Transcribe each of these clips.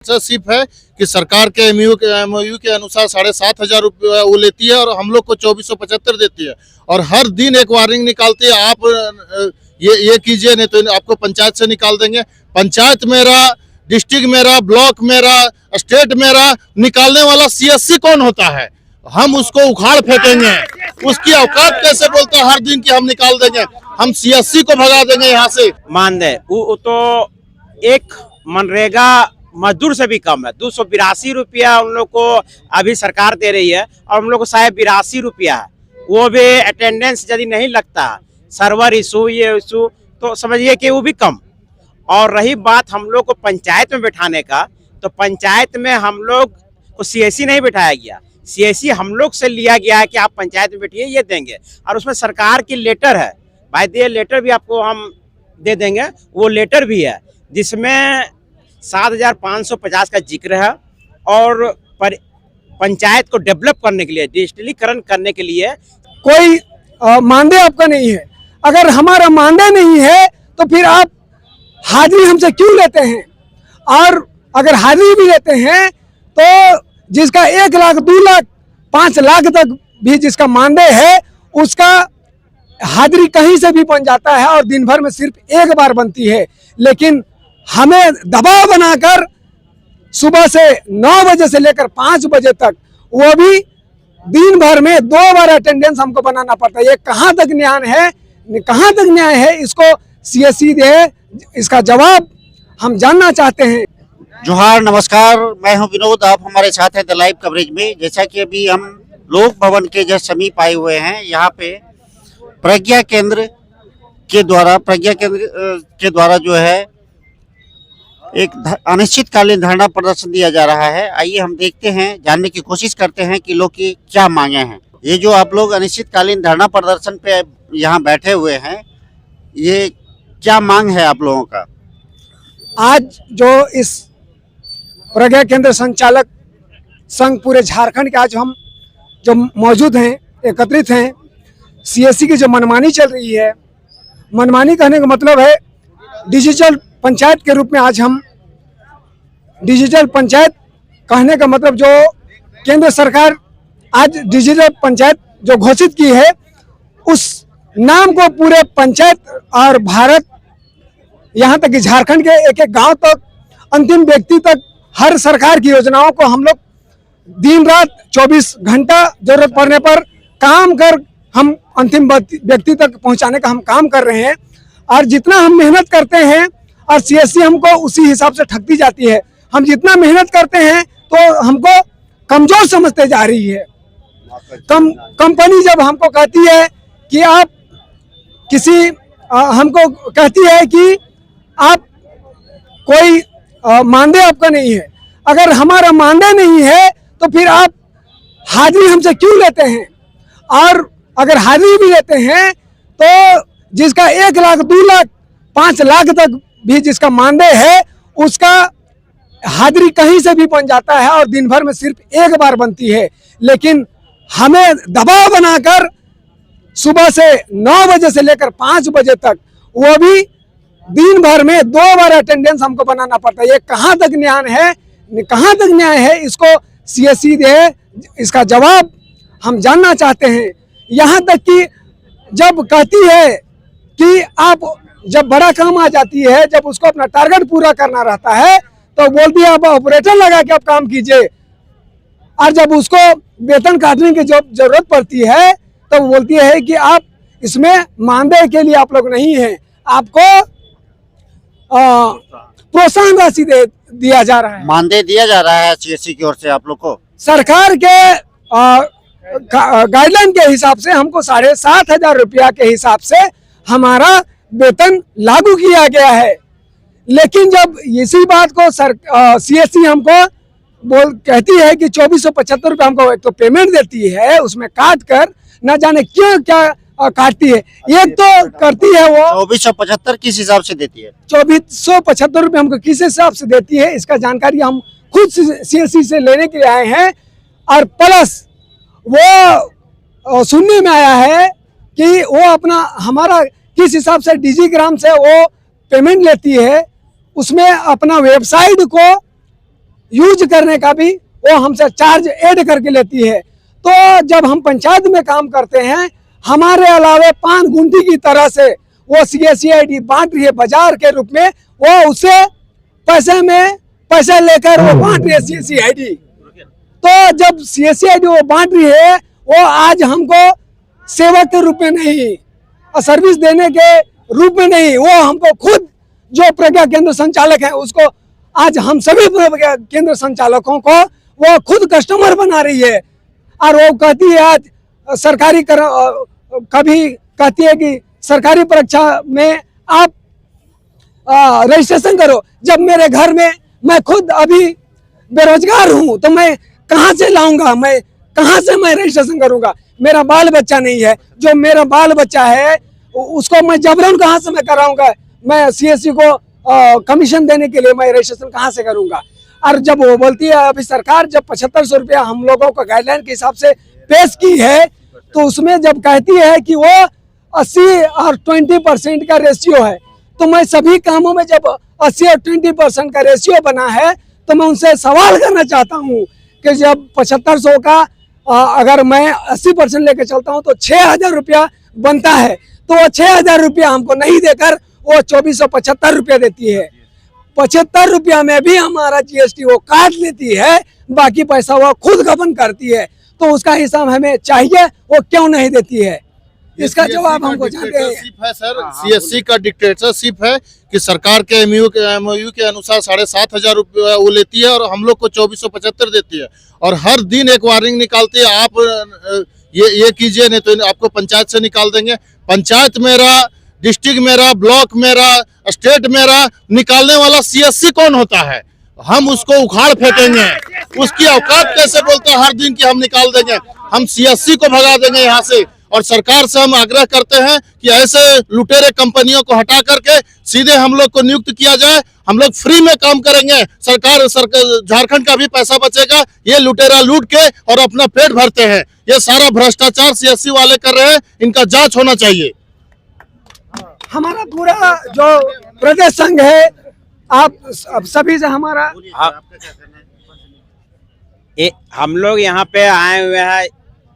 सिर्फ है कि सरकार के एमओयू के अनुसार 7,500 रुपये वो लेती है और हम लोग को 2475 देती है और हर दिन एक वार्निंग निकालती है। आप ये कीजिए नहीं तो आपको पंचायत से निकाल देंगे। पंचायत मेरा, डिस्ट्रिक्ट मेरा, ब्लॉक मेरा, स्टेट मेरा, निकालने वाला सीएससी कौन होता है? हम उसको उखाड़ फेंकेंगे। उसकी औकात कैसे बोलते हैं हर दिन की हम निकाल देंगे? हम सीएससी को भगा देंगे यहाँ से। मानदेय वो तो एक मनरेगा मजदूर से भी कम है। 282 रुपया उन लोग को अभी सरकार दे रही है और हम लोग को शायद 82 रुपया है। वो भी अटेंडेंस यदि नहीं लगता, सर्वर इशू ये इशू, तो समझिए कि वो भी कम। और रही बात हम लोग को पंचायत में बैठाने का, तो पंचायत में हम लोग को सीएससी नहीं बैठाया गया। सीएससी हम लोग से लिया गया है कि आप पंचायत में बैठिए, ये देंगे। और उसमें सरकार की लेटर है, भाई ये लेटर भी आपको हम दे देंगे। वो लेटर भी है जिसमें 7,550 का जिक्र है और पंचायत को डेवलप करने के लिए, डिजिटलीकरण करने के लिए कोई मानदेय आपका नहीं है। अगर हमारा मानदेय नहीं है तो फिर आप हाजिरी हमसे क्यों लेते हैं? और अगर हाजिरी भी लेते हैं तो जिसका 1 लाख, 2 लाख, 5 लाख तक भी जिसका मानदेय है, उसका हाजिरी कहीं से भी बन जाता है और दिन भर में सिर्फ एक बार बनती है। लेकिन हमें दबाव बनाकर सुबह से 9 बजे से लेकर 5 बजे तक, वो भी दिन भर में 2 बार अटेंडेंस हमको बनाना पड़ता है। ये कहाँ तक न्याय है, कहाँ तक न्याय है? इसको सीएससी दे, इसका जवाब हम जानना चाहते हैं। जोहार, नमस्कार, मैं हूं विनोद। आप हमारे साथ हैं द लाइव कवरेज में। जैसा कि अभी हम लोक भवन के जस्ट समीप आए हुए हैं, यहाँ पे प्रज्ञा केंद्र के द्वारा जो है एक अनिश्चितकालीन धरना प्रदर्शन दिया जा रहा है। आइए हम देखते हैं, जानने की कोशिश करते हैं कि लोग की क्या मांगे हैं। ये जो आप लोग अनिश्चितकालीन धरना प्रदर्शन पे यहाँ बैठे हुए हैं, ये क्या मांग है आप लोगों का? आज जो इस प्रज्ञा केंद्र संचालक संघ पूरे झारखंड के आज हम जो मौजूद हैं, एकत्रित हैं, सीएससी की जो मनमानी चल रही है, मनमानी कहने का मतलब है डिजिटल पंचायत के रूप में। आज हम डिजिटल पंचायत कहने का मतलब, जो केंद्र सरकार आज डिजिटल पंचायत जो घोषित की है, उस नाम को पूरे पंचायत और भारत, यहाँ तक कि झारखंड के एक एक गांव तक, अंतिम व्यक्ति तक, हर सरकार की योजनाओं को हम लोग दिन रात 24 घंटा जरूरत पड़ने पर काम कर हम अंतिम व्यक्ति तक पहुंचाने का हम काम कर रहे हैं। और जितना हम मेहनत करते हैं और सीएससी हमको उसी हिसाब से ठगती जाती है। हम जितना मेहनत करते हैं तो हमको कमजोर समझते जा रही है। कंपनी जब हमको कहती है कि आप हमको कहती है कि आप कोई मानदेय आपका नहीं है। अगर हमारा मानदेय नहीं है तो फिर आप हाजिरी हमसे क्यों लेते हैं? और अगर हाजिरी भी लेते हैं तो जिसका 1 लाख, 2 लाख, 5 लाख तक भी जिसका मानदेय है, उसका हाजिरी कहीं से भी बन जाता है और दिन भर में सिर्फ एक बार बनती है। लेकिन हमें दबाव बनाकर सुबह से 9 बजे से लेकर 5 बजे तक, वो भी दिन भर में 2 बार अटेंडेंस हमको बनाना पड़ता है। ये कहाँ तक न्याय है, कहाँ तक न्याय है? इसको सीएससी दे, इसका जवाब हम जानना चाहते हैं। यहाँ तक कि जब कहती है कि आप, जब बड़ा काम आ जाती है, जब उसको अपना टारगेट पूरा करना रहता है, तो बोलती है आप ऑपरेटर लगा के आप काम कीजिए। और जब उसको वेतन काटने की जरूरत पड़ती है तो बोलती है कि आप इसमें मानदेय के लिए आप लोग नहीं हैं, आपको प्रोत्साहन राशि दिया जा रहा है। मानदेय दिया जा रहा है सीएससी की ओर से आप लोग को? सरकार के गाइडलाइन के हिसाब से हमको 7,500 रुपया के हिसाब से हमारा वेतन लागू किया गया है। लेकिन जब इसी बात को सीएससी हमको कहती है कि 2475 रुपये हमको एक तो पेमेंट देती है, उसमें काट कर न जाने क्यों क्या काटती है। एक तो करती है वो 2475 किस हिसाब से देती है? 2475 रुपये हमको किस हिसाब से देती है, इसका जानकारी हम खुद सीएससी से लेने के लिए आए हैं। और प्लस वो सुनने में आया है कि वो अपना हमारा किस हिसाब से डिजिग्राम से वो पेमेंट लेती है, उसमें अपना वेबसाइट को यूज करने का भी वो हमसे चार्ज ऐड करके लेती है। तो जब हम पंचायत में काम करते हैं, हमारे अलावे पान गुंडी की तरह से वो CSCID बांट रही है बाजार के रूप में, वो उसे पैसे लेकर वो बांट रही है CSCID। तो जब CSCID वो बांट रही है, वो आज हमको सेवक के रूप में नहीं, सर्विस देने के रूप में नहीं, वो हमको खुद जो प्रज्ञा केंद्र संचालक है उसको आज हम सभी प्रज्ञा केंद्र संचालकों को वो खुद कस्टमर बना रही है। और वो कहती है आज कभी कहती है कि सरकारी परीक्षा में आप रजिस्ट्रेशन करो। जब मेरे घर में मैं खुद अभी बेरोजगार हूँ तो मैं कहाँ से लाऊंगा, मैं कहाँ से मैं रजिस्ट्रेशन करूंगा? मेरा बाल बच्चा नहीं है, जो मेरा बाल बच्चा है उसको मैं जबरन कहाँ से मैं कराऊंगा? मैं CSC को कमीशन देने के लिए मैं रजिस्ट्रेशन कहाँ से करूंगा? और जब वो बोलती है अभी सरकार जब 7500 रुपया हम लोगों को गाइडलाइन के हिसाब से पेश की है, तो उसमें जब कहती है कि वो 80 और 20% का रेशियो है, तो मैं सभी कामों में जब 80 और 20% का रेशियो बना है तो मैं उनसे सवाल करना चाहता हूँ कि जब 7500 का अगर मैं 80% लेके चलता हूँ तो 6000 रुपया बनता है, तो वो 6000 रुपया हमको नहीं देकर वो 2475 रुपया देती है। 75 रुपया में भी हमारा GST वो काट लेती है, बाकी पैसा वो खुद गबन करती है। तो उसका हिसाब हमें चाहिए, वो क्यों नहीं देती है? इसका जवाब हमको चाहते हैं। है सर, CSC का डिक्टेटरशिप है कि सरकार के MOU के अनुसार 7500 रुपया वो लेती है और हम लोग को 2475 देती है, और हर दिन एक वार्निंग निकालती है, आप ये कीजिए नहीं तो आपको पंचायत से निकाल देंगे। पंचायत मेरा, डिस्ट्रिक्ट मेरा, ब्लॉक मेरा, स्टेट मेरा, निकालने वाला CSC कौन होता है? हम उसको उखाड़ फेंकेंगे। उसकी औकात कैसे बोलते हैं हर दिन की हम निकाल देंगे? हम CSC को भगा देंगे यहाँ से। और सरकार से हम आग्रह करते हैं कि ऐसे लुटेरे कंपनियों को हटा करके सीधे हम लोग को नियुक्त किया जाए। हम लोग फ्री में काम करेंगे, सरकार झारखंड का भी पैसा बचेगा। ये लुटेरा लूट के और अपना पेट भरते हैं। ये सारा भ्रष्टाचार CSC वाले कर रहे हैं, इनका जांच होना चाहिए। हमारा पूरा जो प्रदेश संघ है, आप सभी से हमारा हम लोग यहाँ पे आए हुए हैं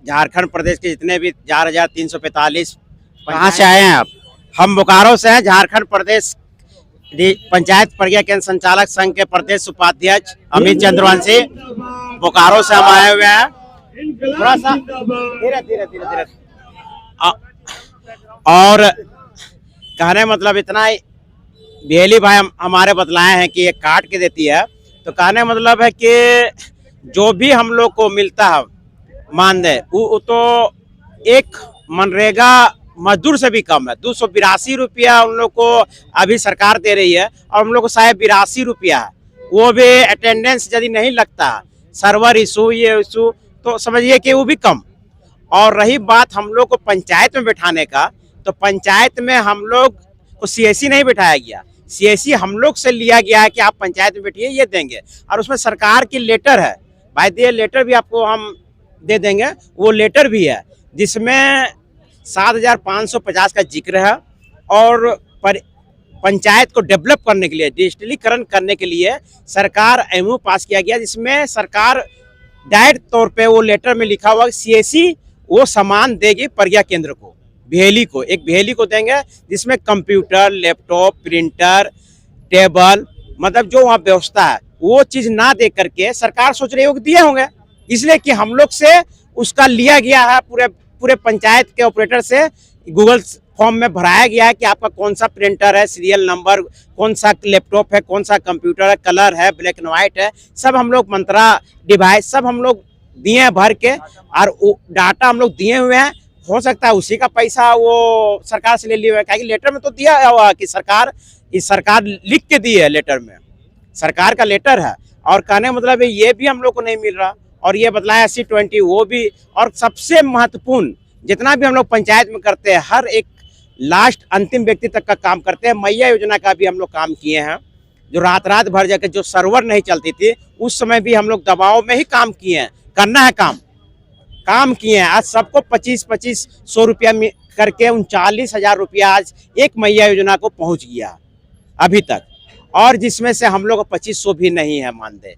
झारखंड प्रदेश के जितने भी 4345। कहाँ से आए हैं आप? हम बोकारो से हैं। झारखंड प्रदेश पंचायत प्रज्ञा केंद्र संचालक संघ के प्रदेश उपाध्यक्ष अमित चंद्रवंशी बोकारो से हम आए हुए हैं। थोड़ा सा धीरे और कहने मतलब इतना ही, बेली भाई हमारे बतलाए हैं कि ये काट के देती है, तो कहने मतलब है कि जो भी हम लोग को मिलता है मानदेय वो तो एक मनरेगा मजदूर से भी कम है। 282 रुपया उन लोग को अभी सरकार दे रही है, और हम लोग को शायद 82 रुपया है। वो भी अटेंडेंस यदि नहीं लगता, सर्वर इशू ये इशू, तो समझिए कि वो भी कम। और रही बात हम लोग को पंचायत में बैठाने का, तो पंचायत में हम लोग को CSC नहीं बैठाया गया। CSC हम लोग से लिया गया है कि आप पंचायत में बैठिए, ये देंगे। और उसमें सरकार की लेटर है, भाई ये लेटर भी आपको हम दे देंगे। वो लेटर भी है जिसमें 7550 का जिक्र है, और पंचायत को डेवलप करने के लिए, डिजिटलीकरण करने के लिए सरकार MOU पास किया गया, जिसमें सरकार डायरेक्ट तौर पे वो लेटर में लिखा हुआ CSC वो सामान देगी प्रज्ञा केंद्र को, भेली को, एक भेली को देंगे जिसमें कंप्यूटर, लैपटॉप, प्रिंटर, टेबल, मतलब जो वहाँ व्यवस्था है वो चीज ना दे करके सरकार सोच रही होगी दिए होंगे, इसलिए कि हम लोग से उसका लिया गया है। पूरे पंचायत के ऑपरेटर से गूगल फॉर्म में भराया गया है कि आपका कौन सा प्रिंटर है, सीरियल नंबर, कौन सा लैपटॉप है, कौन सा कंप्यूटर है, कलर है, ब्लैक एंड व्हाइट है, सब हम लोग मंत्रा डिवाइस सब हम लोग दिए हैं भर के, और डाटा हम लोग दिए हुए हैं। हो सकता है उसी का पैसा वो सरकार से ले लिया है, क्योंकि लेटर में तो दिया हुआ कि सरकार लिख के दी है, लेटर में सरकार का लेटर है। और कहने मतलब ये भी हम लोग को नहीं मिल रहा। और ये बतलाया 80-20 वो भी। और सबसे महत्वपूर्ण जितना भी हम लोग पंचायत में करते हैं, हर एक लास्ट अंतिम व्यक्ति तक का काम करते हैं। मैया योजना का भी हम लोग काम किए हैं, जो रात भर जाकर जो सर्वर नहीं चलती थी उस समय भी हम लोग दबाव में ही काम किए हैं। करना है काम किए हैं। आज सबको 25-2500 रुपया करके 39,000 रुपया आज एक मैया योजना को पहुंच गया अभी तक, और जिसमें से हम लोग को 2500 भी नहीं है मानदेय।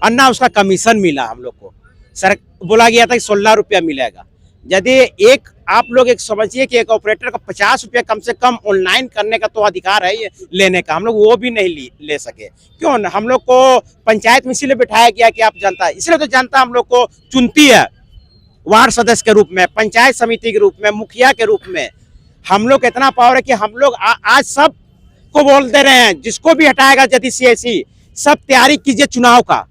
और ना उसका कमीशन मिला हम लोग को। सर बोला गया था कि 16 रुपया मिलेगा। यदि एक आप लोग एक समझिए कि एक ऑपरेटर का 50 रुपया कम से कम ऑनलाइन करने का तो अधिकार है ये लेने का, हम लोग वो भी नहीं ले सके। क्यों? हम लोग को पंचायत में इसीलिए बिठाया गया कि आप जनता, इसलिए तो जनता हम लोग को चुनती है वार्ड सदस्य के रूप में, पंचायत समिति के रूप में, मुखिया के रूप में। हम लोग इतना पावर है कि हम लोग आज सब को बोल दे रहे हैं, जिसको भी हटाएगा यदि सीएसी, सब तैयारी कीजिए चुनाव का,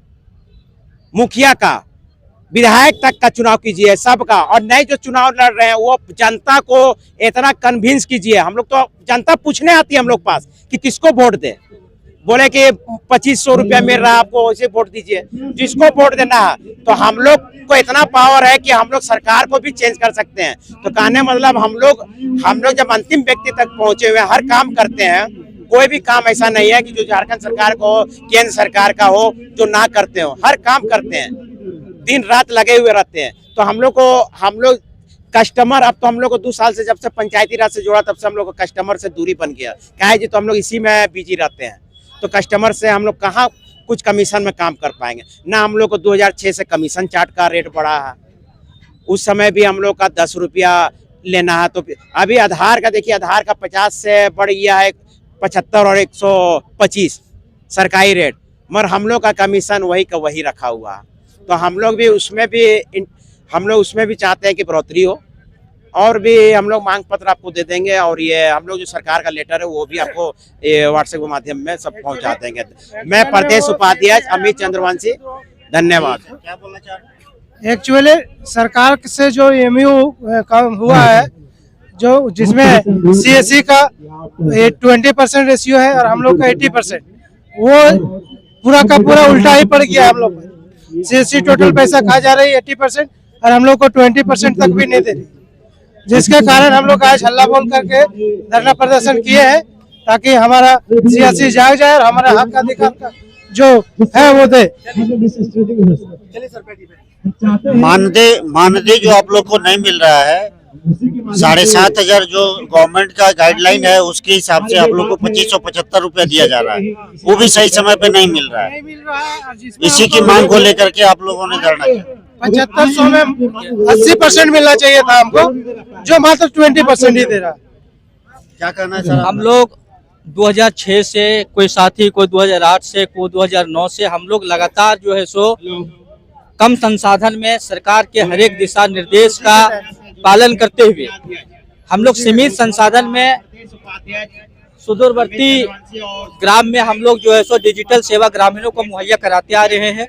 मुखिया का, विधायक तक का चुनाव कीजिए सबका। और नए जो चुनाव लड़ रहे हैं वो जनता को इतना कन्विंस कीजिए। हम लोग तो जनता पूछने आती है हम लोग पास कि किसको वोट दे, बोले कि 2500 रुपया मिल रहा है आपको, वैसे वोट दीजिए, जिसको वोट देना है। तो हम लोग को इतना पावर है कि हम लोग सरकार को भी चेंज कर सकते हैं। तो कहने मतलब हम लोग जब अंतिम व्यक्ति तक पहुंचे हुए हर काम करते हैं। कोई भी काम ऐसा नहीं है कि जो झारखंड सरकार का हो, केंद्र सरकार का हो, जो ना करते हो। हर काम करते हैं, दिन रात लगे हुए रहते हैं। तो हम लोग कस्टमर, अब तो हम लोग को 2 साल से जब से पंचायती राज से जोड़ा तब से हम लोग को कस्टमर से दूरी बन गया। क्या है जी, तो हम लोग इसी में बिजी रहते हैं। तो कस्टमर से हम लोग कहाँ कुछ कमीशन में काम कर पाएंगे ना। हम लोग को 2006 से कमीशन चार्ट का रेट बढ़ा है। उस समय भी हम लोग का 10 रुपया लेना है। तो अभी आधार का देखिए, आधार का 50 से बढ़ गया है 75 और 125 सरकारी रेट, मगर हम लोग का कमीशन वही का वही रखा हुआ है। तो हम लोग भी उसमें भी चाहते हैं कि बढ़ोतरी हो। और भी हम लोग मांग पत्र आपको दे देंगे। और ये हम लोग जो सरकार का लेटर है वो भी आपको व्हाट्सएप के माध्यम में सब पहुंचा देंगे। मैं प्रदेश उपाध्यक्ष अमित चंद्रवंशी, धन्यवाद। क्या बोलना चाह रहे हैं? एक्चुअली सरकार से जो एमयू काम हुआ है, जो जिसमें सीएससी का 20% रेशियो है और हम लोग का 80%, वो पूरा का पूरा उल्टा ही पड़ गया। हम लोग को सीएससी टोटल पैसा खा जा रही है 80% और हम लोग को 20% तक भी नहीं दे रही, जिसके कारण हम लोग आज हल्ला बोल करके धरना प्रदर्शन किए हैं ताकि हमारा सीएससी जाग जाए और हमारा हक अधिकार का जो है वो दे। मानदेय जो आप लोग को नहीं मिल रहा है, 7,500 जो गवर्नमेंट का गाइडलाइन है उसके हिसाब से आप लोग को 2575 रुपया दिया जा रहा है, वो भी सही समय पे नहीं मिल रहा है। इसी की मांग को लेकर के आप लोगों ने धरना किया। 7500 में 80% मिलना चाहिए था हमको, जो मात्र 20% ही दे रहा है। क्या कहना है सर? हम लोग 2006 से, कोई साथी कोई 2008 से, कोई 2009 से हम लोग लगातार जो है सो कम संसाधन में सरकार के हर एक दिशा निर्देश का पालन करते हुए हम लोग सीमित संसाधन में सुदूरवर्ती ग्राम में हम लोग जो है सो डिजिटल सेवा ग्रामीणों को मुहैया कराते आ रहे हैं।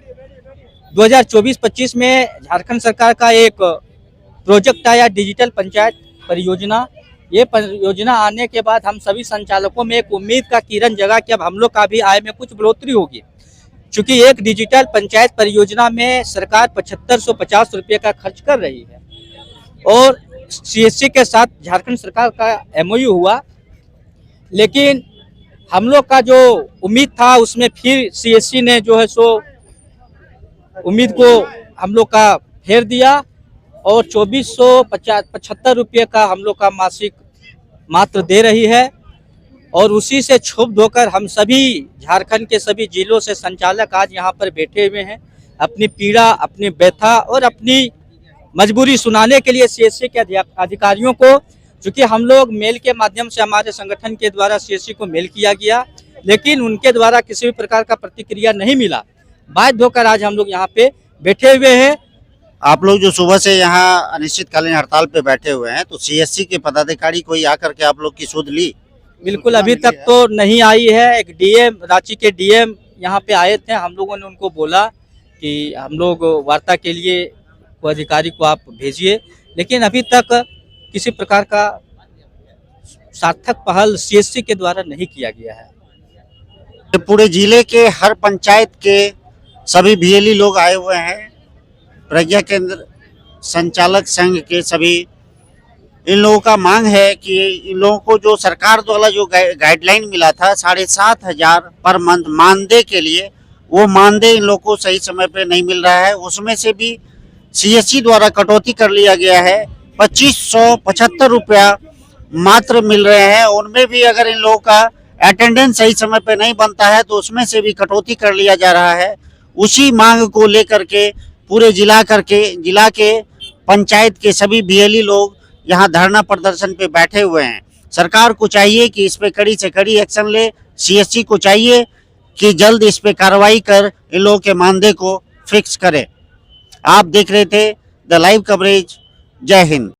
2024-25 में झारखंड सरकार का एक प्रोजेक्ट आया डिजिटल पंचायत परियोजना। ये परियोजना आने के बाद हम सभी संचालकों में एक उम्मीद का किरण जगा कि अब हम लोग का भी आय में कुछ बढ़ोतरी होगी, क्योंकि एक डिजिटल पंचायत परियोजना में सरकार 7550 रुपये का खर्च कर रही है। और सीएससी के साथ झारखंड सरकार का एमओयू हुआ, लेकिन हम लोग का जो उम्मीद था उसमें फिर सीएससी ने जो है सो उम्मीद को हम लोग का फेर दिया और 2475 रुपये का हम लोग का मासिक मात्र दे रही है। और उसी से क्षुब्ध होकर हम सभी झारखंड के सभी जिलों से संचालक आज यहाँ पर बैठे हुए हैं, अपनी पीड़ा, अपनी व्यथा और अपनी मजबूरी सुनाने के लिए सीएससी के अधिकारियों को। चूँकि हम लोग मेल के माध्यम से हमारे संगठन के द्वारा सीएससी को मेल किया गया, लेकिन उनके द्वारा किसी भी प्रकार का प्रतिक्रिया नहीं मिला। बाध्य होकर आज हम लोग यहाँ पे बैठे हुए हैं। आप लोग जो सुबह से यहाँ अनिश्चितकालीन हड़ताल पे बैठे हुए हैं, तो सीएससी के पदाधिकारी कोई आकर के आप लोग की सुध ली? बिल्कुल अभी तक तो नहीं आई है। एक डीएम, रांची के डीएम यहाँ पे आए थे, हम लोगों ने उनको बोला कि हम लोग वार्ता के लिए कोई अधिकारी को आप भेजिए, लेकिन अभी तक किसी प्रकार का सार्थक पहल सीएससी के द्वारा नहीं किया गया है। पूरे जिले के हर पंचायत के सभी बीएलई लोग आए हुए हैं, प्रज्ञा केंद्र संचालक संघ के सभी। इन लोगों का मांग है कि इन लोगों को जो सरकार द्वारा जो गाइडलाइन मिला था 7,500 पर मंथ मानदेय के लिए, वो मानदेय इन लोगों को सही समय पे नहीं मिल रहा है। उसमें से भी सीएससी द्वारा कटौती कर लिया गया है, 2575 रुपया मात्र मिल रहे हैं। उनमें भी अगर इन लोगों का अटेंडेंस सही समय पे नहीं बनता है तो उसमें से भी कटौती कर लिया जा रहा है। उसी मांग को लेकर के पूरे जिला के पंचायत के सभी बीएलई लोग यहाँ धरना प्रदर्शन पे बैठे हुए हैं। सरकार को चाहिए कि इस पे कड़ी से कड़ी एक्शन ले। सीएससी को चाहिए कि जल्द इस पे कार्रवाई कर इन लोगों के मानदेय को फिक्स करे। आप देख रहे थे द लाइव कवरेज। जय हिंद।